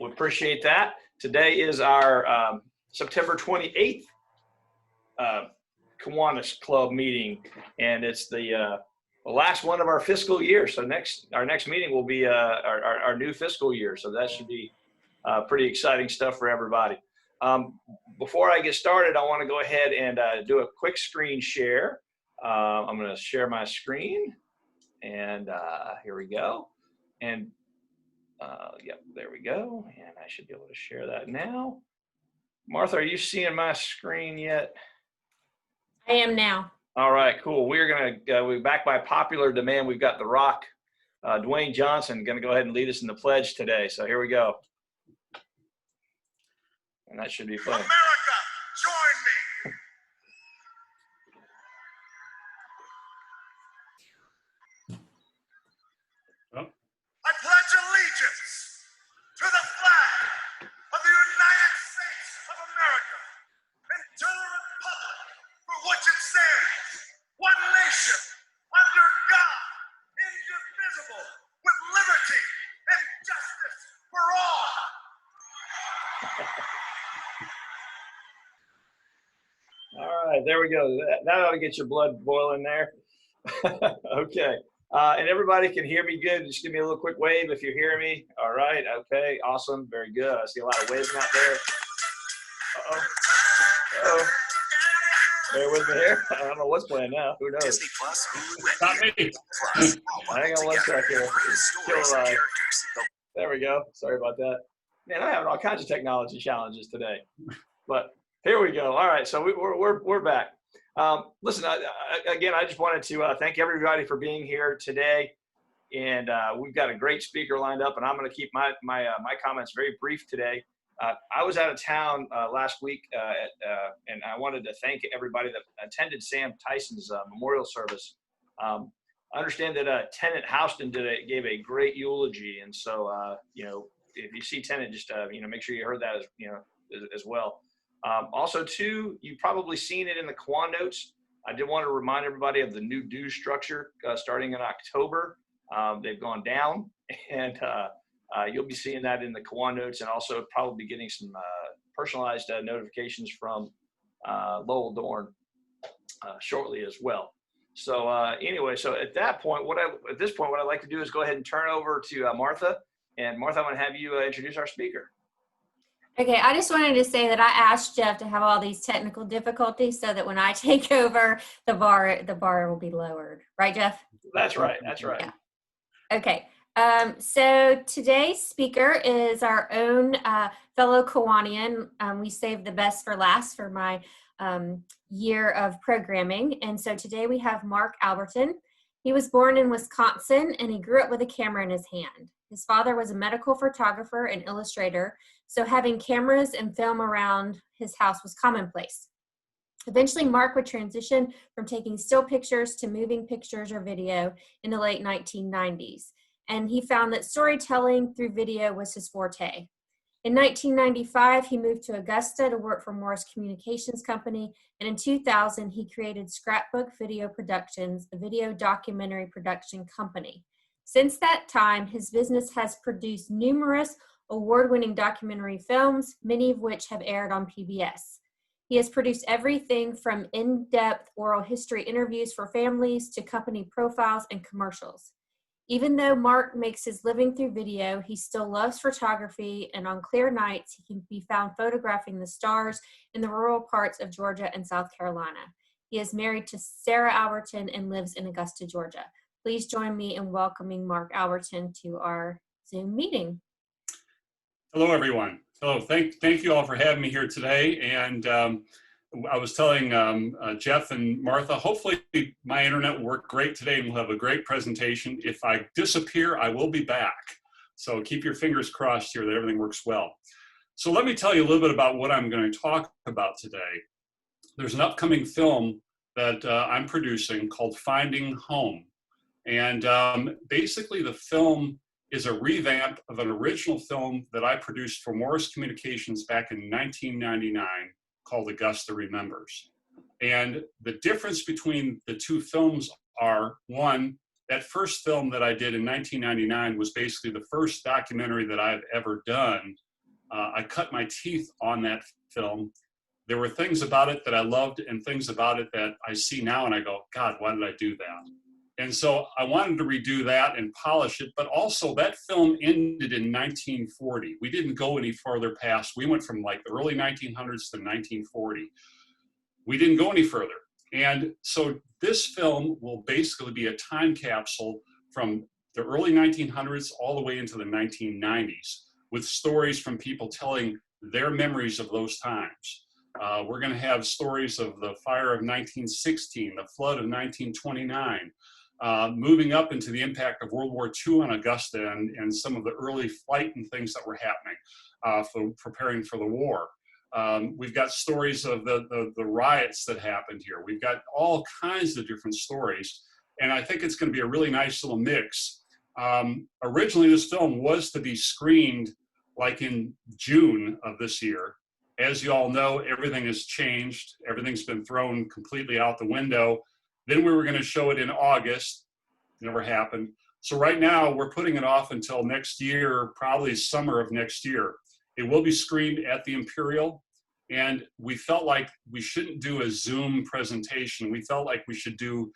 we appreciate that. Today is our September 28th Kiwanis Club meeting, and it's the last one of our fiscal year. So our next meeting will be our new fiscal year. So that should be pretty exciting stuff for everybody. Before I get started, I want to go ahead and do a quick screen share. I'm going to share my screen, and here we go. And yep, there we go. And I should be able to share that now. Martha, are you seeing my screen yet? I am now. All right, cool. We're we're back by popular demand. We've got The Rock, Dwayne Johnson, going to go ahead and lead us in the pledge today. So here we go. And that should be fun. America, join me. I pledge allegiance to the flag of the United States of America and to the republic for which it stands, one nation, under God, indivisible, with liberty and justice for all. All right, there we go. That ought to get your blood boiling there. Okay. And everybody can hear me good. Just give me a little quick wave if you're hearing me. All right. Okay. Awesome. Very good. I see a lot of waving out there. Uh-oh. Uh-oh. Bear with me here. I don't know what's playing now. Who knows? Disney Plus, Hulu, Not me. Hang on one sec here. There we go. Sorry about that. Man, I'm having all kinds of technology challenges today. But here we go. All right. So we're back. Listen, again, I just wanted to thank everybody for being here today, and we've got a great speaker lined up, and I'm going to keep my comments very brief today. I was out of town last week, and I wanted to thank everybody that attended Sam Tyson's memorial service. I understand that Tenant Houston gave a great eulogy, and so if you see Tenant, just make sure you heard that as well. Also, too, you've probably seen it in the Kiwan notes. I did want to remind everybody of the new dues structure starting in October. They've gone down, and you'll be seeing that in the Kiwan notes, and also probably getting some personalized notifications from Lowell Dorn shortly as well. So anyway, so at this point, what I'd like to do is go ahead and turn over to Martha. And Martha, I'm going to have you introduce our speaker. Okay, I just wanted to say that I asked Jeff to have all these technical difficulties so that when I take over, the bar will be lowered. Right, Jeff? That's right. That's right. Yeah. Okay. So today's speaker is our own fellow Kiwanian. We saved the best for last for my year of programming. And so today we have Mark Albertin. He was born in Wisconsin, and he grew up with a camera in his hand. His father was a medical photographer and illustrator, so having cameras and film around his house was commonplace. Eventually, Mark would transition from taking still pictures to moving pictures or video in the late 1990s, and he found that storytelling through video was his forte. In 1995, he moved to Augusta to work for Morris Communications Company, and in 2000, he created Scrapbook Video Productions, a video documentary production company. Since that time, his business has produced numerous award-winning documentary films, many of which have aired on PBS. He has produced everything from in-depth oral history interviews for families to company profiles and commercials. Even though Mark makes his living through video, he still loves photography, and on clear nights, he can be found photographing the stars in the rural parts of Georgia and South Carolina. He is married to Sarah Albertin and lives in Augusta, Georgia. Please join me in welcoming Mark Albertin to our Zoom meeting. Hello, everyone. So thank you all for having me here today. And I was telling Jeff and Martha, hopefully my internet will work great today and we'll have a great presentation. If I disappear, I will be back. So keep your fingers crossed here that everything works well. So let me tell you a little bit about what I'm going to talk about today. There's an upcoming film that I'm producing called Finding Home. And basically the film is a revamp of an original film that I produced for Morris Communications back in 1999 called Augusta Remembers. And the difference between the two films are, one, that first film that I did in 1999 was basically the first documentary that I've ever done I cut my teeth on that film. There were things about it that I loved and things about it that I see now and I go, God, why did I do that? And so I wanted to redo that and polish it, but also that film ended in 1940. We didn't go any further past. We went from like the early 1900s to 1940. We didn't go any further. And so this film will basically be a time capsule from the early 1900s all the way into the 1990s with stories from people telling their memories of those times. We're going to have stories of the fire of 1916, the flood of 1929, moving up into the impact of World War II on Augusta and some of the early flight and things that were happening for preparing for the war. We've got stories of the riots that happened here. We've got all kinds of different stories. And I think it's going to be a really nice little mix. Originally, this film was to be screened like in June of this year. As you all know, everything has changed. Everything's been thrown completely out the window. Then we were going to show it in August. Never happened. So right now, we're putting it off until next year, probably summer of next year. It will be screened at the Imperial. And we felt like we shouldn't do a Zoom presentation. We felt like we should do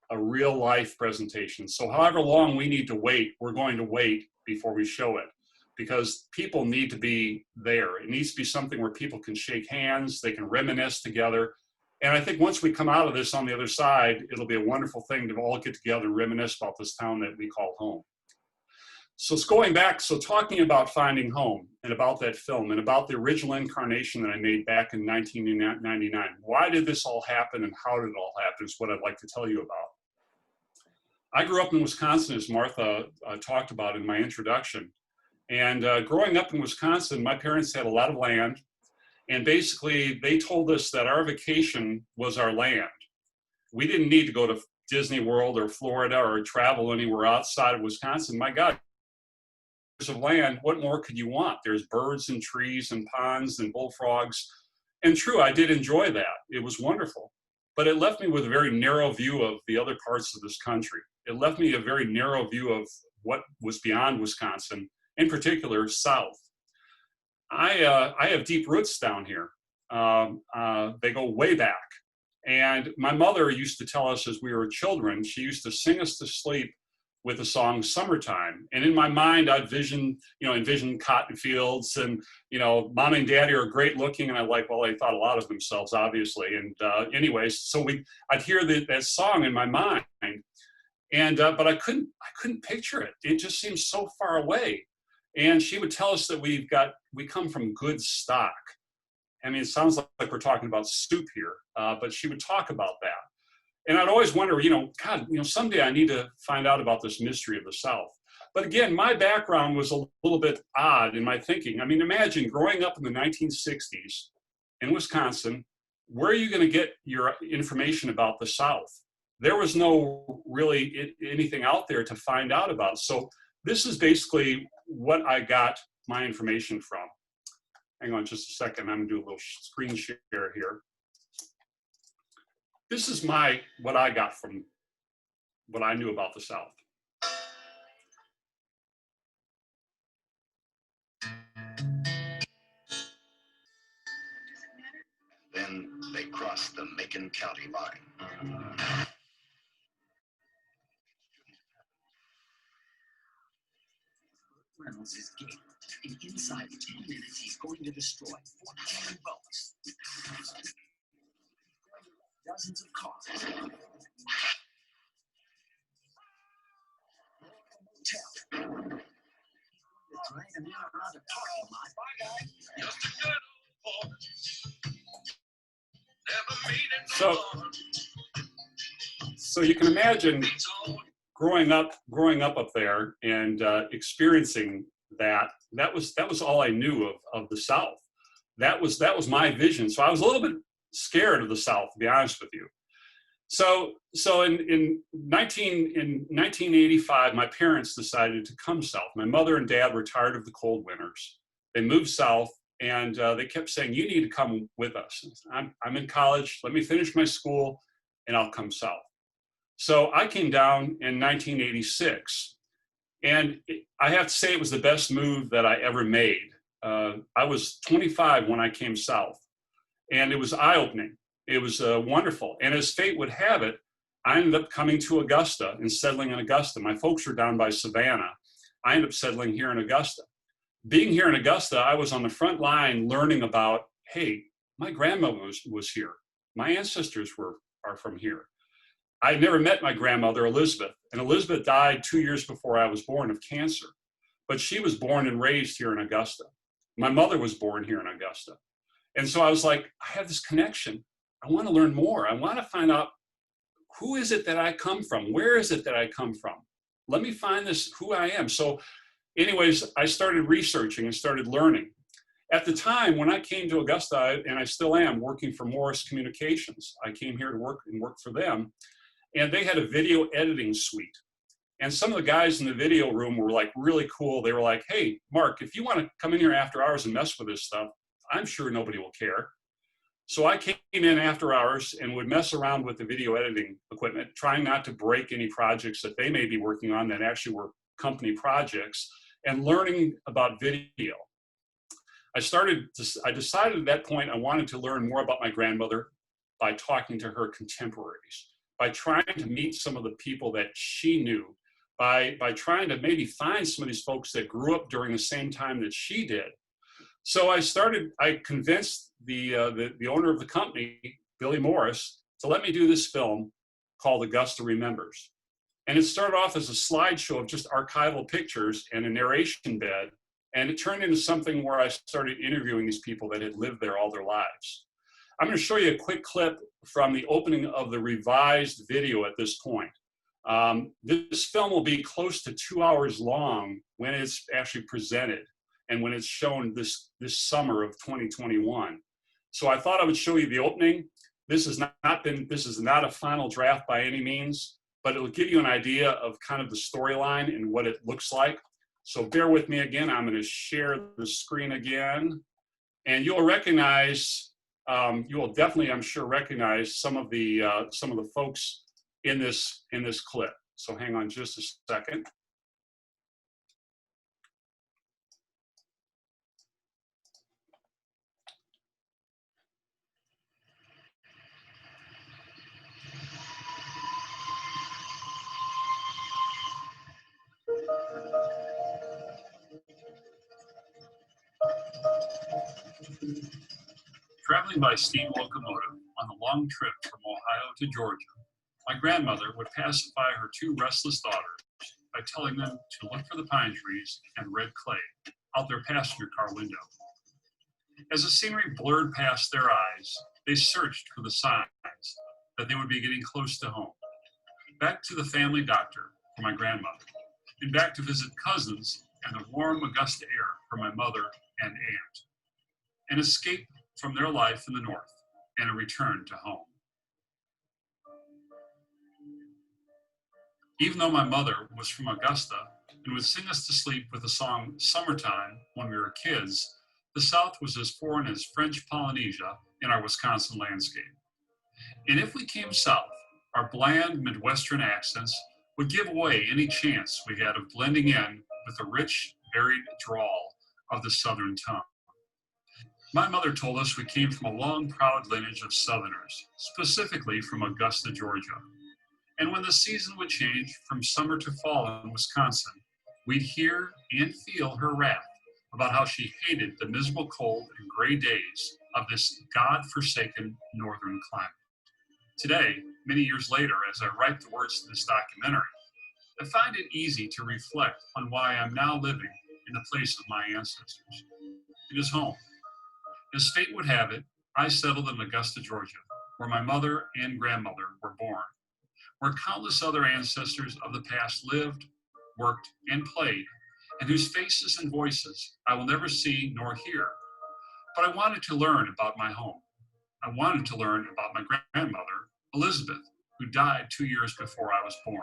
a real life presentation. So however long we need to wait, we're going to wait before we show it because people need to be there. It needs to be something where people can shake hands, they can reminisce together. And I think once we come out of this on the other side, it'll be a wonderful thing to all get together and reminisce about this town that we call home. So it's going back, so talking about finding home and about that film and about the original incarnation that I made back in 1999. Why did this all happen and how did it all happen is what I'd like to tell you about. I grew up in Wisconsin, as Martha talked about in my introduction. And growing up in Wisconsin, my parents had a lot of land. And basically, they told us that our vacation was our land. We didn't need to go to Disney World or Florida or travel anywhere outside of Wisconsin. My God, of land, what more could you want? There's birds and trees and ponds and bullfrogs. And true, I did enjoy that. It was wonderful. But it left me with a very narrow view of the other parts of this country. It left me a very narrow view of what was beyond Wisconsin, in particular, south. I have deep roots down here. They go way back. And my mother used to tell us as we were children, she used to sing us to sleep with the song Summertime. And in my mind, I'd envision cotton fields and, mom and daddy are great looking. And I'm like, well, they thought a lot of themselves, obviously. And anyways, so I'd hear that song in my mind. And, but I couldn't picture it. It just seems so far away. And she would tell us that we come from good stock. I mean, it sounds like we're talking about soup here, but she would talk about that. And I'd always wonder, God, someday I need to find out about this mystery of the South. But again, my background was a little bit odd in my thinking. I mean, imagine growing up in the 1960s in Wisconsin, where are you going to get your information about the South? There was no really anything out there to find out about. So this is basically what I got my information from. Hang on just a second. I'm going to do a little screen share here. This is what I got from what I knew about the South. Then they crossed the Macon County line. Reynolds is gate, and inside 10 minutes he's going to destroy 14 boats, dozens of cars, hotel. Drag him out around a parking lot. Bye, guys. Just a good old boy. Never made it. So you can imagine growing up there and experiencing that was all I knew of the South. That was my vision. So I was a little bit scared of the South, to be honest with you. So in 1985, my parents decided to come south. My mother and dad were tired of the cold winters. They moved south, and they kept saying, "You need to come with us. I'm in college. Let me finish my school, and I'll come south." So I came down in 1986, and I have to say it was the best move that I ever made. I was 25 when I came south, and it was eye-opening. It was wonderful. And as fate would have it, I ended up coming to Augusta and settling in Augusta. My folks were down by Savannah. I ended up settling here in Augusta. Being here in Augusta, I was on the front line learning about, hey, my grandmother was here. My ancestors are from here. I had never met my grandmother, Elizabeth, and Elizabeth died 2 years before I was born of cancer. But she was born and raised here in Augusta. My mother was born here in Augusta. And so I was like, I have this connection. I want to learn more. I want to find out, who is it that I come from? Where is it that I come from? Let me find this, who I am. So anyways, I started researching and started learning. At the time when I came to Augusta, and I still am working for Morris Communications, I came here to work for them, and they had a video editing suite. And some of the guys in the video room were like really cool. They were like, hey, Mark, if you want to come in here after hours and mess with this stuff, I'm sure nobody will care. So I came in after hours and would mess around with the video editing equipment, trying not to break any projects that they may be working on that actually were company projects, and learning about video. I decided at that point I wanted to learn more about my grandmother by talking to her contemporaries, by trying to meet some of the people that she knew, by trying to maybe find some of these folks that grew up during the same time that she did. So I convinced the owner of the company, Billy Morris, to let me do this film called Augusta Remembers. And it started off as a slideshow of just archival pictures and a narration bed. And it turned into something where I started interviewing these people that had lived there all their lives. I'm going to show you a quick clip from the opening of the revised video at this point. This film will be close to 2 hours long when it's actually presented and when it's shown this summer of 2021. So I thought I would show you the opening. This is not a final draft by any means, but it will give you an idea of kind of the storyline and what it looks like. So bear with me again. I'm going to share the screen again, and you'll recognize, you will definitely, I'm sure, recognize some of the folks in this clip. So hang on just a second. Traveling by steam locomotive on the long trip from Ohio to Georgia, my grandmother would pacify her two restless daughters by telling them to look for the pine trees and red clay out their passenger car window. As the scenery blurred past their eyes, they searched for the signs that they would be getting close to home. Back to the family doctor for my grandmother, and back to visit cousins and the warm Augusta air for my mother and aunt. An escape from their life in the north and a return to home. Even though my mother was from Augusta and would sing us to sleep with the song Summertime when we were kids, the South was as foreign as French Polynesia in our Wisconsin landscape. And if we came south, our bland Midwestern accents would give away any chance we had of blending in with the rich, varied drawl of the Southern tongue. My mother told us we came from a long, proud lineage of Southerners, specifically from Augusta, Georgia. And when the season would change from summer to fall in Wisconsin, we'd hear and feel her wrath about how she hated the miserable cold and gray days of this God-forsaken northern climate. Today, many years later, as I write the words to this documentary, I find it easy to reflect on why I'm now living in the place of my ancestors. It is home. As fate would have it, I settled in Augusta, Georgia, where my mother and grandmother were born, where countless other ancestors of the past lived, worked, and played, and whose faces and voices I will never see nor hear. But I wanted to learn about my home. I wanted to learn about my grandmother, Elizabeth, who died 2 years before I was born.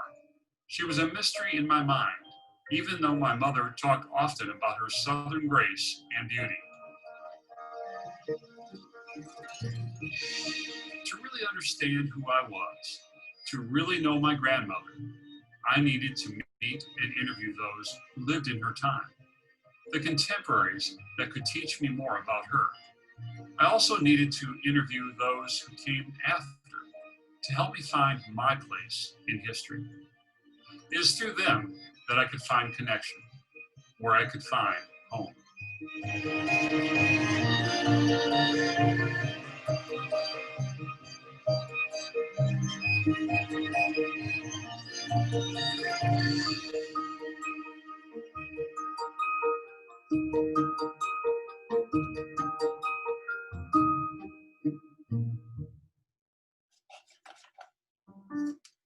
She was a mystery in my mind, even though my mother talked often about her Southern grace and beauty. To really understand who I was, to really know my grandmother, I needed to meet and interview those who lived in her time. the contemporaries that could teach me more about her. I also needed to interview those who came after to help me find my place in history. It is through them that I could find connection, where I could find home.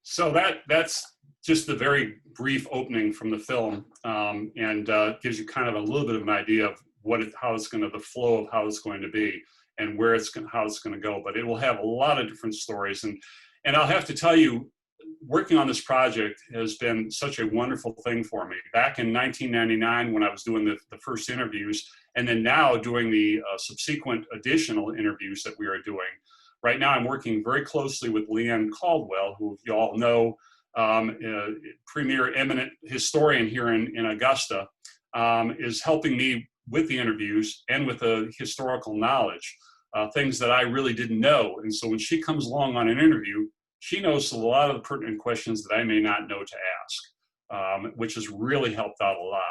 So that's just the very brief opening from the film, and gives you kind of a little bit of an idea of the flow of how it's going to be and how it's going to go. But it will have a lot of different stories, and I'll have to tell you, working on this project has been such a wonderful thing for me. Back in 1999, when I was doing the first interviews, and then now doing the subsequent additional interviews that we are doing. Right now, I'm working very closely with Leanne Caldwell, who you all know, premier eminent historian here in Augusta, is helping me with the interviews and with the historical knowledge, things that I really didn't know. And so when she comes along on an interview, she knows a lot of the pertinent questions that I may not know to ask, which has really helped out a lot.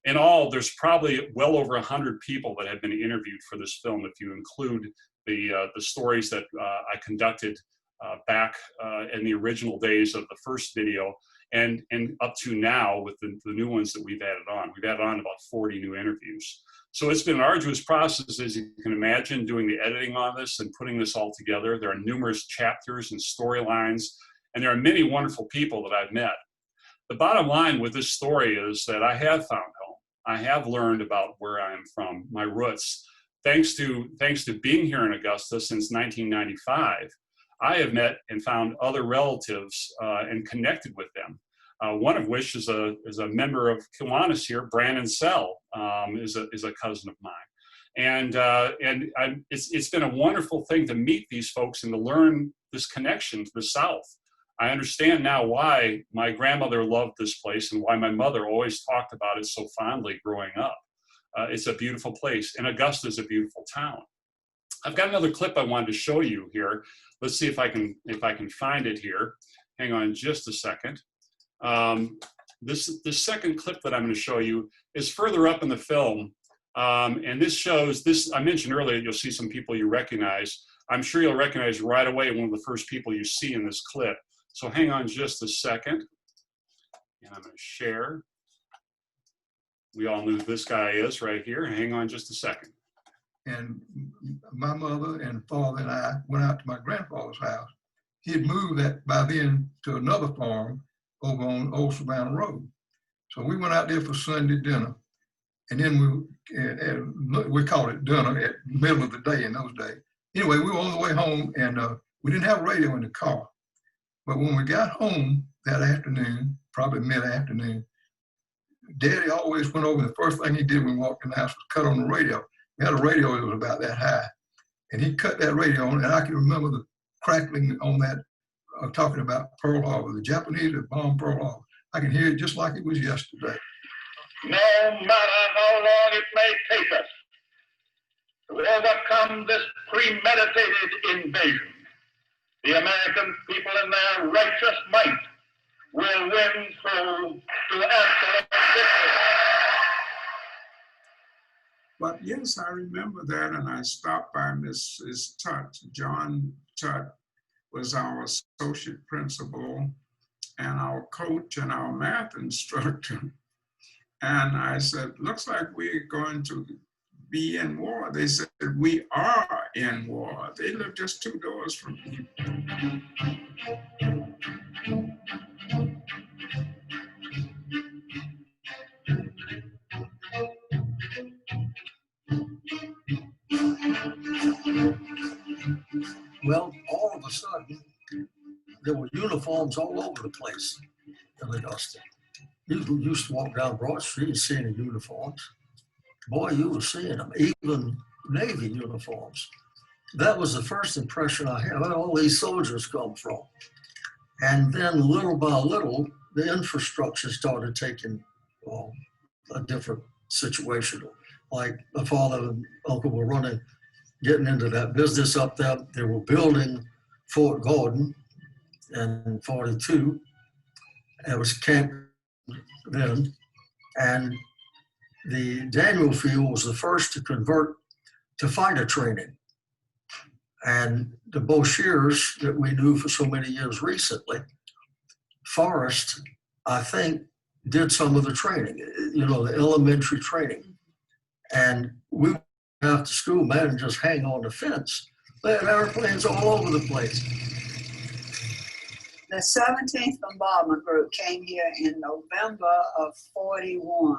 In all, there's probably well over 100 people that have been interviewed for this film, if you include the stories that I conducted back in the original days of the first video, and up to now with the new ones that we've added on. We've added on about 40 new interviews. So it's been an arduous process, as you can imagine, doing the editing on this and putting this all together. There are numerous chapters and storylines, and there are many wonderful people that I've met. The bottom line with this story is that I have found home. I have learned about where I am from, my roots. Thanks to being here in Augusta since 1995, I have met and found other relatives and connected with them. One of which is a member of Kiwanis here, Brandon Sell, is a cousin of mine, and it's been a wonderful thing to meet these folks and to learn this connection to the South. I understand now why my grandmother loved this place and why my mother always talked about it so fondly growing up. It's a beautiful place, and Augusta is a beautiful town. I've got another clip I wanted to show you here. Let's see if I can find it here. Hang on just a second. This second clip that I'm going to show you is further up in the film, and this shows this. I mentioned earlier you'll see some people you recognize. I'm sure you'll recognize right away one of the first people you see in this clip. So hang on just a second, and I'm going to share. We all know who this guy is right here. Hang on just a second. And my mother and father and I went out to my grandfather's house. He had moved that by then to another farm over on Old Savannah Road. So we went out there for Sunday dinner. And then we called it dinner at the middle of the day in those days. Anyway, we were on the way home, and we didn't have a radio in the car. But when we got home that afternoon, probably mid-afternoon, Daddy always went over, and the first thing he did when we walked in the house was cut on the radio. We had a radio that was about that high. And he cut that radio on, and I can remember the crackling on that, talking about Pearl Harbor. The Japanese had bombed Pearl Harbor. I can hear it just like it was yesterday. No matter how long it may take us to overcome this premeditated invasion, the American people in their righteous might will win through to absolute victory. But yes, I remember that, and I stopped by Mrs. Tutt. John Tutt was our associate principal and our coach and our math instructor. And I said, looks like we're going to be in war. They said, we are in war. They live just 2 doors from me. Well, all of a sudden, there were uniforms all over the place in Augusta. You used to walk down Broad Street and see any uniforms. Boy, you were seeing them, even Navy uniforms. That was the first impression I had. Where all these soldiers come from. And then little by little, the infrastructure started taking a different situational. Like my father and uncle were getting into that business up there. They were building Fort Gordon in 42. It was camp then. And the Daniel Field was the first to convert to fighter training. And the Boshiers that we knew for so many years recently, Forrest, I think, did some of the training, you know, the elementary training. And we went after school, man, and just hang on the fence. They had airplanes all over the place. The 17th Bombardment Group came here in November of 41.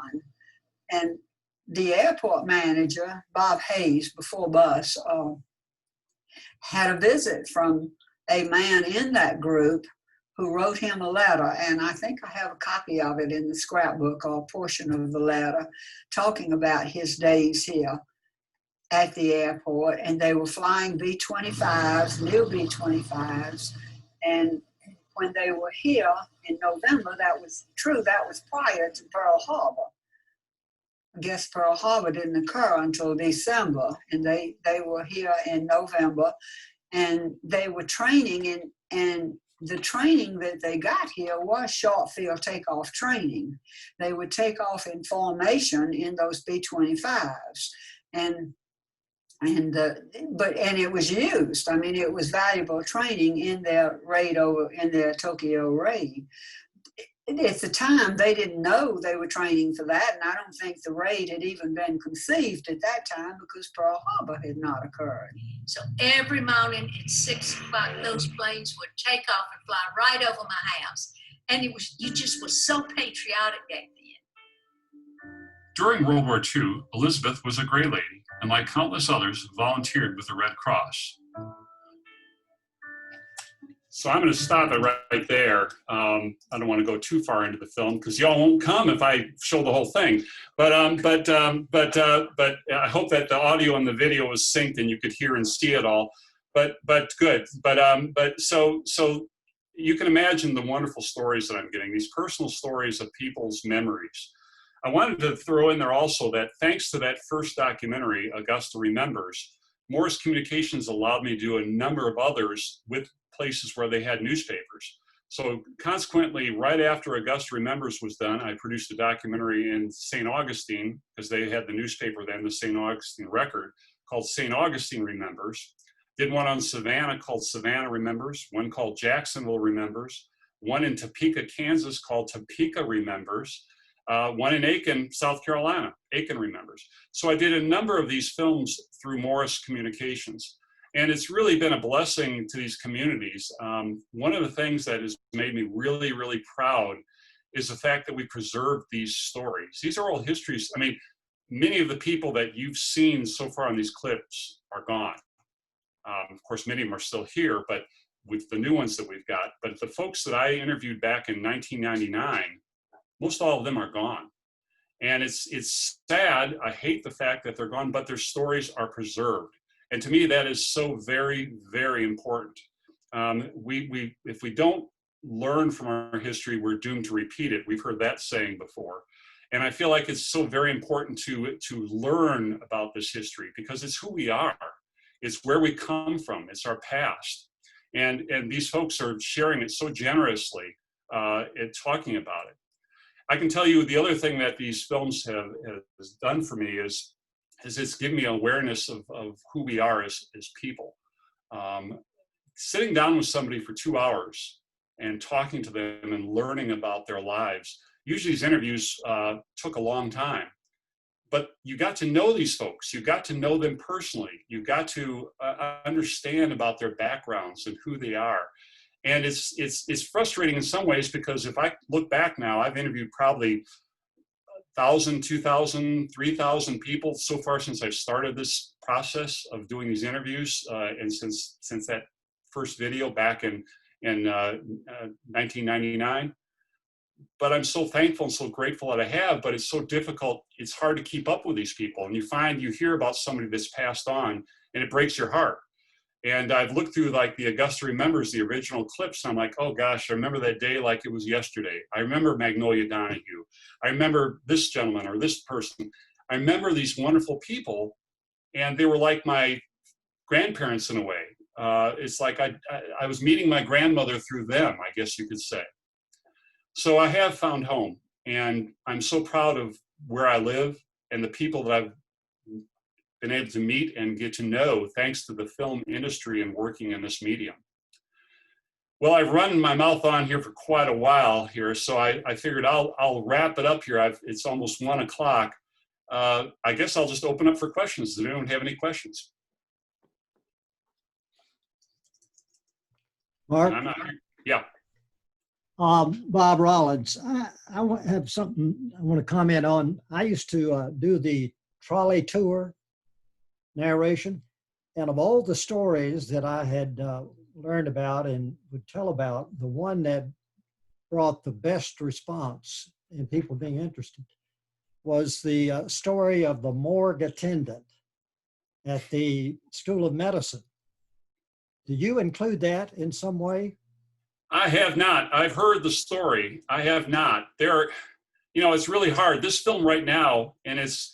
And the airport manager, Bob Hayes, before bus, had a visit from a man in that group who wrote him a letter, and I think I have a copy of it in the scrapbook or a portion of the letter, talking about his days here at the airport. And they were flying B-25s, new B-25s, and when they were here in November, that was true, that was prior to Pearl Harbor. I guess Pearl Harbor didn't occur until December, and they were here in November, and they were training, and the training that they got here was short field takeoff training. They would take off in formation in those B-25s, and it was used. I mean, it was valuable training in their Tokyo raid. At the time, they didn't know they were training for that, and I don't think the raid had even been conceived at that time because Pearl Harbor had not occurred. So every morning at 6 o'clock, those planes would take off and fly right over my house. And you just were so patriotic back then. During World War II, Elizabeth was a gray lady, and like countless others, volunteered with the Red Cross. So I'm going to stop it right there. I don't want to go too far into the film because y'all won't come if I show the whole thing. But I hope that the audio and the video was synced and you could hear and see it all. But good. So you can imagine the wonderful stories that I'm getting. These personal stories of people's memories. I wanted to throw in there also that thanks to that first documentary, Augusta Remembers, Morris Communications allowed me to do a number of others with places where they had newspapers. So consequently, right after Augusta Remembers was done, I produced a documentary in St. Augustine, because they had the newspaper then, the St. Augustine Record, called St. Augustine Remembers. Did one on Savannah called Savannah Remembers, one called Jacksonville Remembers, one in Topeka, Kansas called Topeka Remembers, one in Aiken, South Carolina, Aiken Remembers. So I did a number of these films through Morris Communications. And it's really been a blessing to these communities. One of the things that has made me really, really proud is the fact that we preserve these stories. These are all histories. I mean, many of the people that you've seen so far on these clips are gone. Of course, many of them are still here, but with the new ones that we've got. But the folks that I interviewed back in 1999, most all of them are gone. And it's sad. I hate the fact that they're gone, but their stories are preserved. And to me, that is so very, very important. If we don't learn from our history, we're doomed to repeat it. We've heard that saying before. And I feel like it's so very important to learn about this history because it's who we are. It's where we come from. It's our past. And these folks are sharing it so generously and talking about it. I can tell you the other thing that these films has done for me is it's given me awareness of who we are as people. Sitting down with somebody for 2 hours and talking to them and learning about their lives. Usually these interviews took a long time, but you got to know these folks. You got to know them personally. You got to understand about their backgrounds and who they are. And it's frustrating in some ways because if I look back now, I've interviewed probably 1,000, 2,000, 3,000 people so far since I've started this process of doing these interviews, and since that first video back in 1999. But I'm so thankful and so grateful that I have, but it's so difficult. It's hard to keep up with these people. And you hear about somebody that's passed on and it breaks your heart. And I've looked through like the Augusta Remembers, the original clips. And I'm like, oh gosh, I remember that day like it was yesterday. I remember Magnolia Donahue. I remember this gentleman or this person. I remember these wonderful people, and they were like my grandparents in a way. It's like I was meeting my grandmother through them, I guess you could say. So I have found home, and I'm so proud of where I live and the people that I've been able to meet and get to know thanks to the film industry and working in this medium. Well, I've run my mouth on here for quite a while here, so I figured I'll wrap it up here. It's almost 1 o'clock. I guess I'll just open up for questions. Does anyone have any questions? Mark? Yeah. Bob Rollins, have something I want to comment on. I used to do the trolley tour narration, and of all the stories that I had learned about and would tell about, the one that brought the best response and people being interested was the story of the morgue attendant at the School of Medicine. Did you include that in some way? I have not. I've heard the story. I have not. It's really hard. This film right now, and it's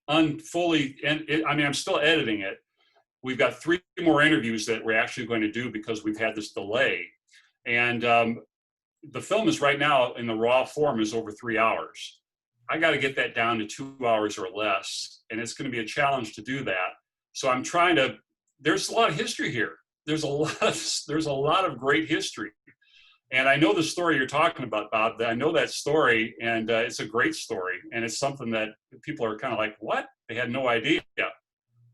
unfully, and I'm still editing it. We've got 3 more interviews that we're actually going to do because we've had this delay. And the film is right now in the raw form is over 3 hours. I got to get that down to 2 hours or less. And it's going to be a challenge to do that. So I'm trying to, there's a lot of history here. There's a lot of great history. And I know the story you're talking about, Bob. I know that story, and it's a great story. And it's something that people are kind of like, what? They had no idea.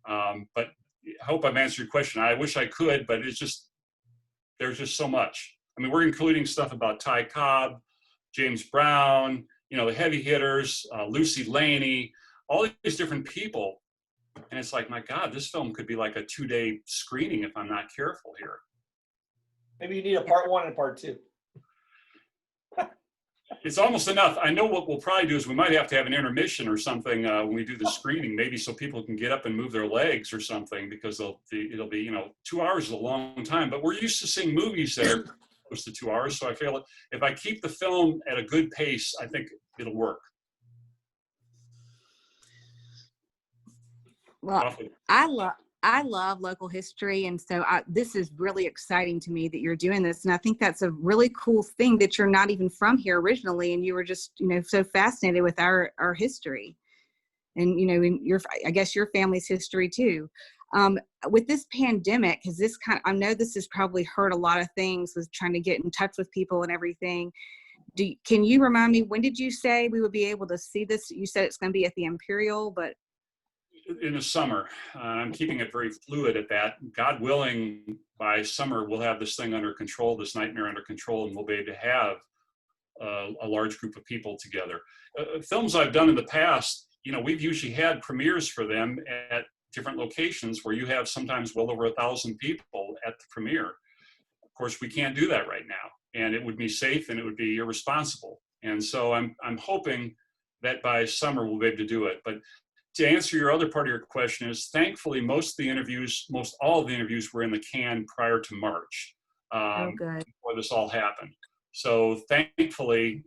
But I hope I've answered your question. I wish I could, but there's just so much. I mean, we're including stuff about Ty Cobb, James Brown, the heavy hitters, Lucy Laney, all these different people. And it's like, my God, this film could be like a 2-day screening if I'm not careful here. Maybe you need a part 1 and part 2. It's almost enough. I know what we'll probably do is we might have to have an intermission or something when we do the screening, maybe so people can get up and move their legs or something, because it'll be 2 hours is a long time. But we're used to seeing movies that are close to 2 hours. So I feel if I keep the film at a good pace, I think it'll work. Well, I love local history, and so this is really exciting to me that you're doing this, and I think that's a really cool thing that you're not even from here originally, and you were just so fascinated with our history, and in I guess your family's history too. With this pandemic, because I know this has probably hurt a lot of things with trying to get in touch with people and everything. Can you remind me, when did you say we would be able to see this? You said it's going to be at the Imperial, but in the summer. I'm keeping it very fluid at that. God willing, by summer, we'll have this thing under control, this nightmare under control, and we'll be able to have a large group of people together. Films I've done in the past, we've usually had premieres for them at different locations where you have sometimes well over 1,000 people at the premiere. Of course, we can't do that right now, and it would be safe and it would be irresponsible. And so I'm hoping that by summer we'll be able to do it. But to answer your other part of your question is, thankfully, most all of the interviews were in the can prior to March, before this all happened. So thankfully,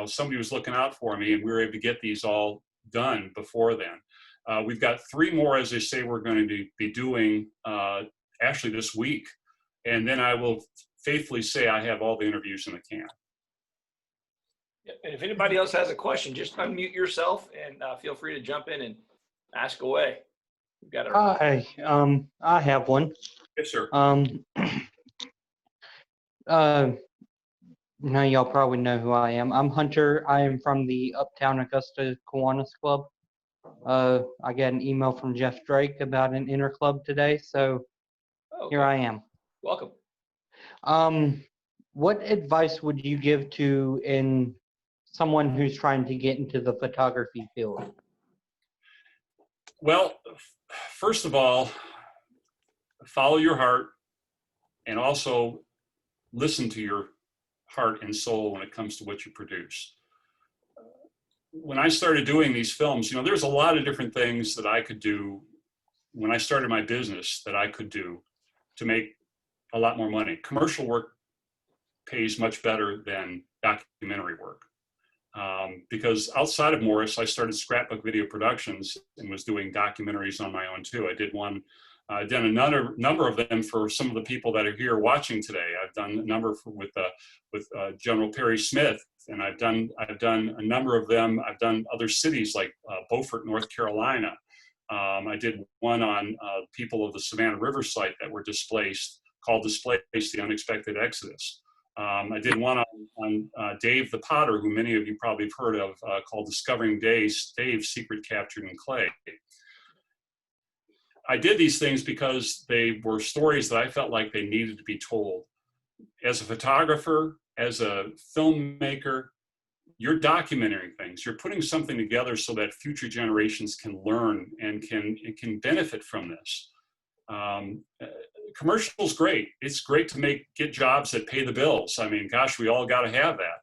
somebody was looking out for me, and we were able to get these all done before then. We've got 3 more, as they say, we're going to be doing actually this week. And then I will faithfully say I have all the interviews in the can. And if anybody else has a question, just unmute yourself and feel free to jump in and ask away. We've got Hi, I have one. Yes, sir. Now y'all probably know who I am. I'm Hunter. I am from the Uptown Augusta Kiwanis Club. I got an email from Jeff Drake about an interclub today, so Here I am. Welcome. What advice would you give to someone who's trying to get into the photography field? Well, first of all, follow your heart, and also listen to your heart and soul when it comes to what you produce. When I started doing these films, there's a lot of different things that I could do when I started my business that I could do to make a lot more money. Commercial work pays much better than documentary work. Because outside of Morris, I started Scrapbook Video Productions and was doing documentaries on my own too. I did one, I've done another number of them for some of the people that are here watching today. I've done a number with General Perry Smith, and I've done a number of them. I've done other cities like Beaufort, North Carolina. I did one on people of the Savannah River site that were displaced, called Displaced, the Unexpected Exodus. I did one on Dave the Potter, who many of you probably have heard of, called Discovering Dave's Secret Captured in Clay. I did these things because they were stories that I felt like they needed to be told. As a photographer, as a filmmaker, you're documenting things. You're putting something together so that future generations can learn and can benefit from this. Commercial's great. It's great to get jobs that pay the bills. I mean, gosh, we all got to have that.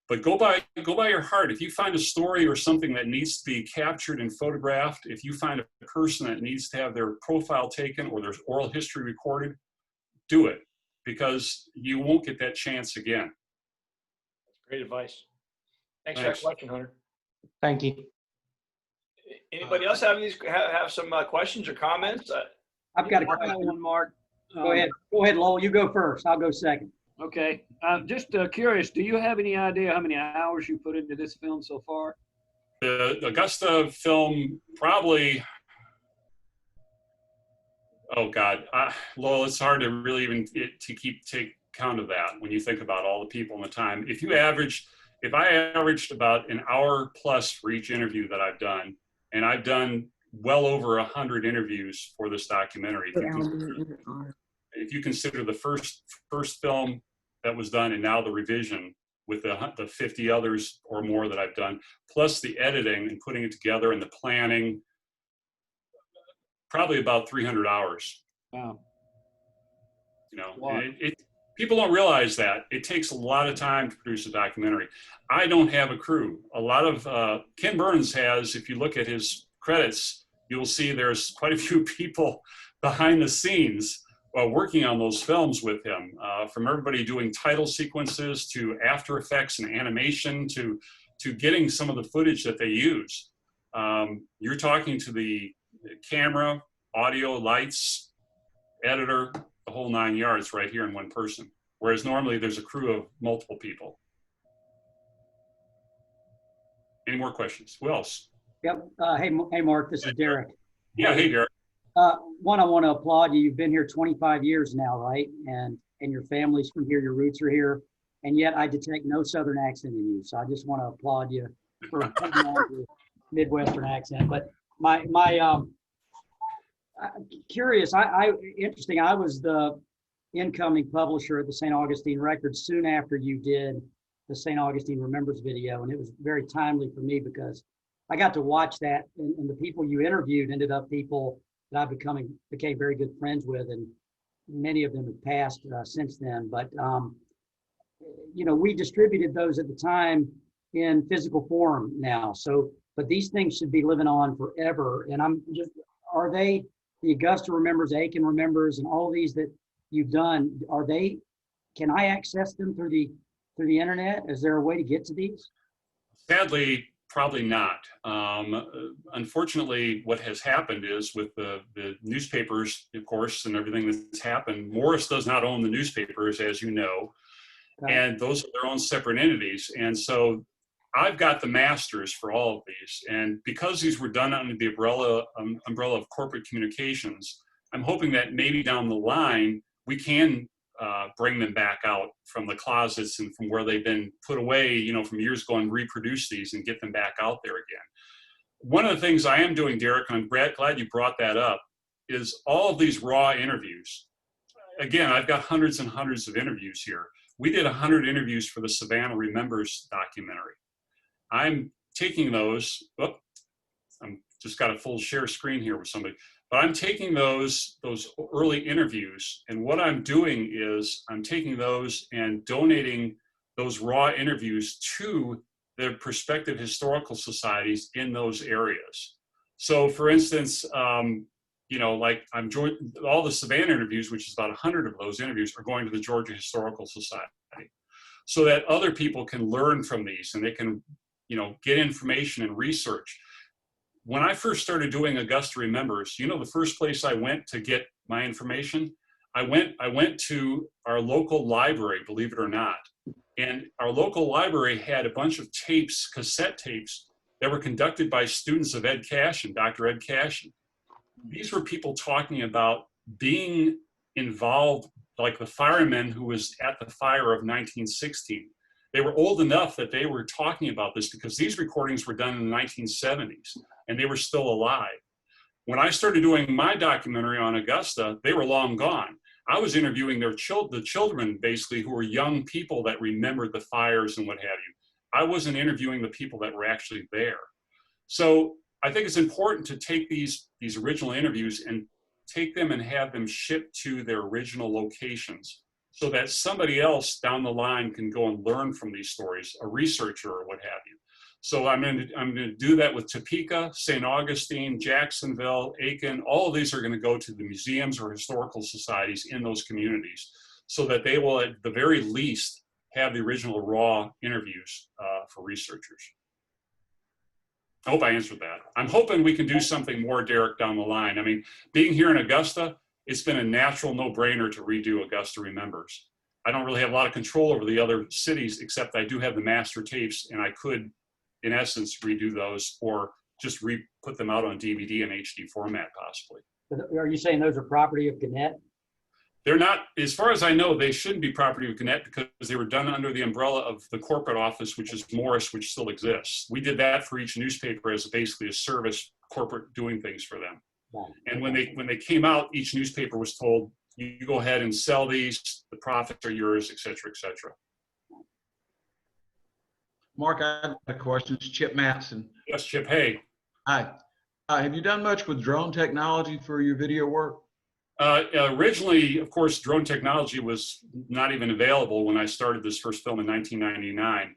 But go by your heart. If you find a story or something that needs to be captured and photographed, if you find a person that needs to have their profile taken or their oral history recorded, do it, because you won't get that chance again. That's great advice. Thanks for Thanks. that question, Hunter. Thank you. Anybody else have some questions or comments? I've got a Mark, question. one, Mark. Go ahead, Lowell. You go first. I'll go second. Okay. Just curious, do you have any idea how many hours you put into this film so far? The Augusta film probably, oh God, Lowell, it's hard to really even take count of that when you think about all the people and the time. If I averaged about an hour plus for each if I have done, and I've done well over 100 interviews for this documentary. If you consider the first film that was done and now the revision with the 50 others or more that I've done, plus the editing and putting it together and the planning, probably about 300 hours. Wow. You know, Wow. People don't realize that it takes a lot of time to produce a documentary. I don't have a crew. A lot of Ken Burns has, if you look at his credits, you'll see there's quite a few people behind the scenes working on those films with him, from everybody doing title sequences to After Effects and animation to getting some of the footage that they use. You're talking to the camera, audio, lights, editor, the whole 9 yards right here in one person. Whereas normally there's a crew of multiple people. Any more questions? Who else? Yep. Hey, Mark, this is Derek. Yeah, hey, Derek. One, I want to applaud you. You've been here 25 years now, right? And your family's from here, your roots are here. And yet I detect no Southern accent in you. So I just want to applaud you for putting on your Midwestern accent. But curious, interesting, I was the incoming publisher at the St. Augustine Records soon after you did the St. Augustine Remembers video. And it was very timely for me because I got to watch that, and the people you interviewed ended up people that I became very good friends with, and many of them have passed since then. But you know, we distributed those at the time in physical form now. So, but these things should be living on forever. And are they the Augusta Remembers, Aiken Remembers, and all these that you've done? Can I access them through the internet? Is there a way to get to these? Sadly, probably not. Unfortunately, what has happened is with the newspapers, of course, and everything that's happened, Morris does not own the newspapers, as you know, and those are their own separate entities. And so I've got the masters for all of these. And because these were done under the umbrella of corporate communications, I'm hoping that maybe down the line, we can bring them back out from the closets and from where they've been put away, you know, from years ago, and reproduce these and get them back out there again. One of the things I am doing, Derek, and I'm glad you brought that up, is all of these raw interviews. Again, I've got hundreds and hundreds of interviews here. We did 100 interviews for the Savannah Remembers documentary. I'm taking those, I'm just got a full share screen here with somebody. But I'm taking those early interviews, and what I'm doing is I'm taking those and donating those raw interviews to the prospective historical societies in those areas. So for instance, you know, like all the Savannah interviews, which is about 100 of those interviews, are going to the Georgia Historical Society, so that other people can learn from these and they can, you know, get information and research. When I first started doing Augusta Remembers, you know, the first place I went to get my information, I went to our local library, believe it or not. And our local library had a bunch of tapes, cassette tapes, that were conducted by students of Ed Cashin, Dr. Ed Cashin. These were people talking about being involved, like the fireman who was at the fire of 1916. They were old enough that they were talking about this because these recordings were done in the 1970s and they were still alive. When I started doing my documentary on Augusta, they were long gone. I was interviewing the children, basically, who were young people that remembered the fires and what have you. I wasn't interviewing the people that were actually there. So I think it's important to take these original interviews and take them and have them shipped to their original locations so that somebody else down the line can go and learn from these stories, a researcher or what have you. So I'm going to do that with Topeka, St. Augustine, Jacksonville, Aiken. All of these are going to go to the museums or historical societies in those communities so that they will, at the very least, have the original raw interviews for researchers. I hope I answered that. I'm hoping we can do something more, Derek, down the line. I mean, being here in Augusta, it's been a natural no-brainer to redo Augusta Remembers. I don't really have a lot of control over the other cities, except I do have the master tapes, and I could, in essence, redo those or just put them out on DVD and HD format, possibly. Are you saying those are property of Gannett? They're not, as far as I know, they shouldn't be property of Gannett because they were done under the umbrella of the corporate office, which is Morris, which still exists. We did that for each newspaper as basically a service, corporate doing things for them. Right. And when they came out, each newspaper was told, you go ahead and sell these, the profits are yours, et cetera, et cetera. Mark, I have a question. It's Chip Matson. Yes, Chip, hey. Hi. Have you done much with drone technology for your video work? Originally, of course, drone technology was not even available when I started this first film in 1999.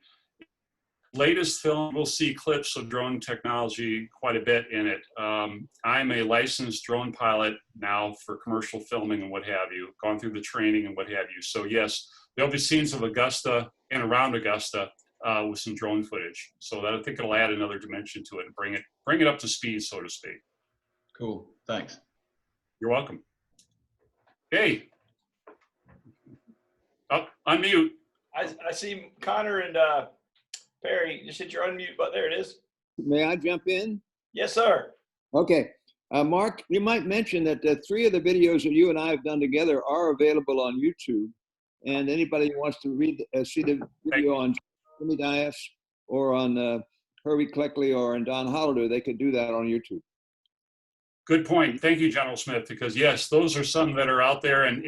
Latest film, we'll see clips of drone technology quite a bit in it. I'm a licensed drone pilot now for commercial filming and what have you, gone through the training and what have you. So yes, there'll be scenes of Augusta and around Augusta with some drone footage. So that I think it'll add another dimension to it and bring it up to speed, so to speak. Cool, thanks. You're welcome. Hey, unmute. I see Connor and Perry. Just hit your unmute button. There it is. May I jump in? Yes, sir. Okay. Mark, you might mention that 3 of the videos that you and I have done together are available on YouTube. And anybody who wants to see the video on Jimmy Dias or on Herbie Cleckley or on Don Hollader, they could do that on YouTube. Good point. Thank you, General Smith, because yes, those are some that are out there. And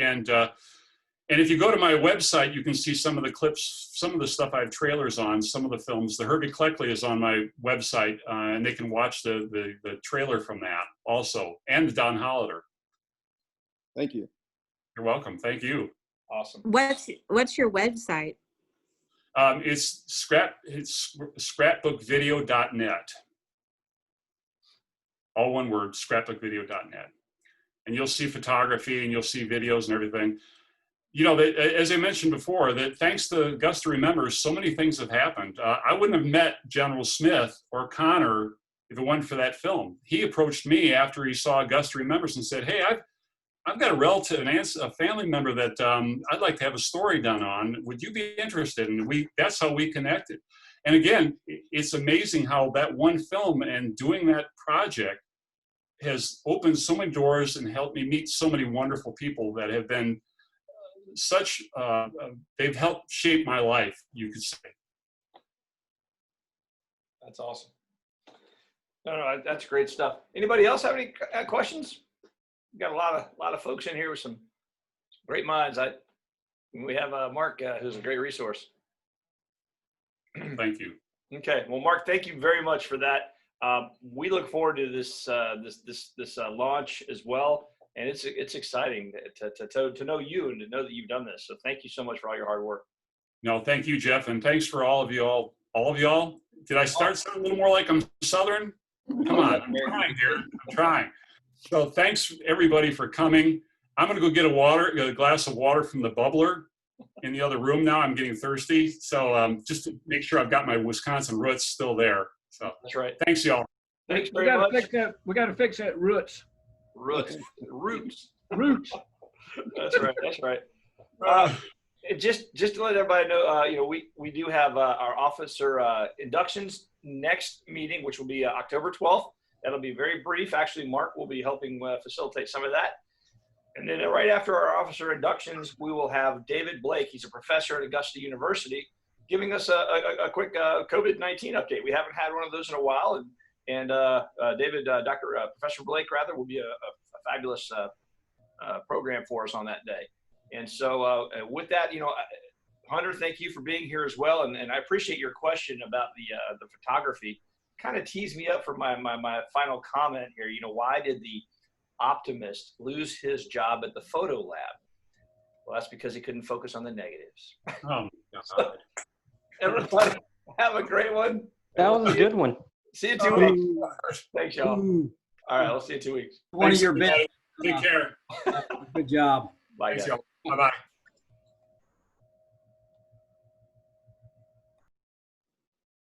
if you go to my website, you can see some of the clips, some of the stuff I have trailers on, some of the films. The Herbie Cleckley is on my website, and they can watch the trailer from that also, and the Don Hollader. Thank you. You're welcome. Thank you. Awesome. What's your website? It's scrapbookvideo.net. All one word, scrapbookvideo.net. And you'll see photography and you'll see videos and everything. You know, as I mentioned before, that thanks to Augusta Remembers, so many things have happened. I wouldn't have met General Smith or Connor if it wasn't for that film. He approached me after he saw Augusta Remembers and said, hey, I've got a relative, a family member that I'd like to have a story done on. Would you be interested? And that's how we connected. And again, it's amazing how that one film and doing that project has opened so many doors and helped me meet so many wonderful people that have been they've helped shape my life, you could say. That's awesome. No, that's great stuff. Anybody else have any questions? We've got a lot of folks in here with some great minds. We have Mark, who's a great resource. Thank you. Okay, well, Mark, thank you very much for that. We look forward to this launch as well, and it's exciting to know you and to know that you've done this. So thank you so much for all your hard work. No, thank you, Jeff, and thanks for all of y'all. All of y'all. Did I start sounding a little more like I'm Southern? Come on, I'm trying here. I'm trying. So thanks everybody for coming. I'm gonna go get a glass of water from the bubbler in the other room now. I'm getting thirsty. So just to make sure I've got my Wisconsin roots still there. So That's right. thanks y'all. Thanks We very gotta much. fix that. We gotta fix that roots. Roots. Roots. That's right. That's right. Just to let everybody know, we do have our officer inductions next meeting, which will be October 12th. That'll be very brief. Actually, Mark will be helping facilitate some of that. And then right after our officer inductions, we will have David Blake. He's a professor at Augusta University, giving us a quick COVID-19 update. We haven't had one of those in a while, and David, Professor Blake, rather, will be a fabulous program for us on that day. And so with that, Hunter, thank you for being here as well. And I appreciate your question about the photography. Kind of teased me up for my final comment here. Why did the optimist lose his job at the photo lab? Well, that's because he couldn't focus on the negatives. Oh, God. Everybody, have a great one. That was a good one. See you in 2 weeks. Thanks, y'all. All right, I'll see you in 2 weeks. One of your best. Take care. Good job. Bye, Thanks, guys. y'all. Bye-bye.